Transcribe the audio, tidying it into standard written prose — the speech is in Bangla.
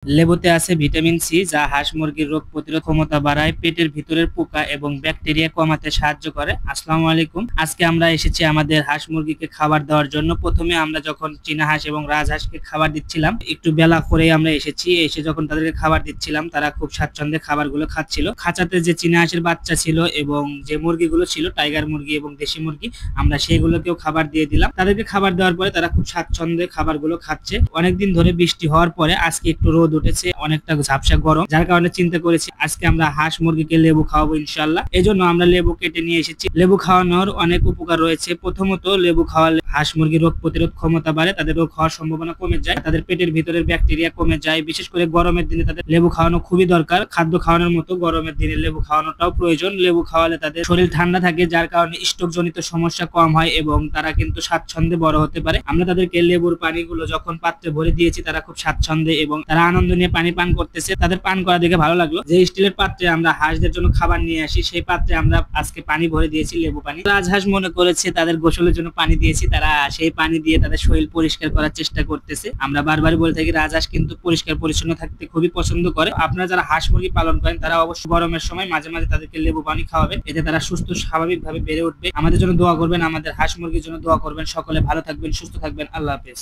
লেবুতে আছে ভিটামিন সি যা হাঁস মুরগির রোগ প্রতিরোধ ক্ষমতা বাড়ায়, পেটের ভিতরের পোকা এবং ব্যাকটেরিয়া কমাতে সাহায্য করে। আসসালামু আলাইকুম। আজকে আমরা এসেছি আমাদের হাঁস মুরগিকে খাবার দেওয়ার জন্য। প্রথমে আমরা যখন চীনা হাঁস এবং রাজহাঁসকে খাবার দিচ্ছিলাম, একটু বেলা করে আমরা এসেছি। এসে যখন তাদেরকে খাবার দিচ্ছিলাম, তারা খুব স্বাচ্ছন্দ্যে খাবারগুলো খাচ্ছিল। খাঁচাতে যে চীনা হাঁসের বাচ্চা ছিল এবং যে মুরগিগুলো ছিল, টাইগার মুরগি এবং দেশি মুরগি, আমরা সেগুলোকেও খাবার দিয়ে দিলাম। তাদেরকে খাবার দেওয়ার পরে তারা খুব স্বাচ্ছন্দ্যে খাবারগুলো খাচ্ছে। অনেকদিন ধরে বৃষ্টি হওয়ার পরে আজকে একটু রোদ উঠেছে, অনেকটা ঝাপসা গরম, যার কারণে চিন্তা করেছি আজকে আমরা হাঁস মুরগিকে লেবু খাওয়াবো ইনশাল্লাহ। এই জন্য আমরা লেবু কেটে নিয়ে এসেছি। লেবু খাওয়ানোর অনেক উপকার রয়েছে। প্রথমত, লেবু খাওয়ালে হাঁস মুরগির রোগ প্রতিরোধ ক্ষমতা বাড়ে, তাদের রোগ হওয়ার সম্ভাবনা কমে যায়, তাদের পেটের ভিতরের ব্যাকটেরিয়া কমে যায়। বিশেষ করে গরমের দিনে তাদের লেবু খাওয়ানো খুবই দরকার। খাদ্য খাওয়ানোর মতো গরমের দিনে লেবু খাওয়ানোটাও প্রয়োজন। লেবু খাওয়ালে তাদের শরীর ঠান্ডা থাকে, যার কারণে স্ট্রোক জনিত সমস্যা কম হয় এবং তারা কিন্তু স্বাচ্ছন্দ্যে বড় হতে পারে। আমরা তাদেরকে লেবুর পানিগুলো যখন পাত্রে ভরে দিয়েছি, তারা খুব স্বাচ্ছন্দ্যে এবং তারা আনন্দ নিয়ে পানি পান করতেছে। তাদের পান করা দেখে ভালো লাগলো। যে স্টিলের পাত্রে আমরা হাঁসদের জন্য খাবার নিয়ে আসি, সেই পাত্রে আমরা আজকে পানি ভরে দিয়েছি, লেবু পানি। রাজহাঁস মনে করেছে তাদের গোসলের জন্য পানি দিয়েছি, তারা সেই পানি দিয়ে তাদের শরীর পরিষ্কার করার চেষ্টা করতেছে। আমরা বারবার বলে থাকি রাজহাঁস কিন্তু পরিষ্কার পরিচ্ছন্ন থাকতে খুবই পছন্দ করে। আপনারা যারা হাঁস মুরগি পালন করেন, তারা অবশ্যই গরমের সময় মাঝে মাঝে তাদেরকে লেবু পানি খাওয়াবেন, এতে তারা সুস্থ স্বাভাবিকভাবে বেড়ে উঠবে। আমাদের জন্য দোয়া করবেন, আমাদের হাঁস মুরগির জন্য দোয়া করবেন। সকলে ভালো থাকবেন, সুস্থ থাকবেন। আল্লাহ হাফেজ।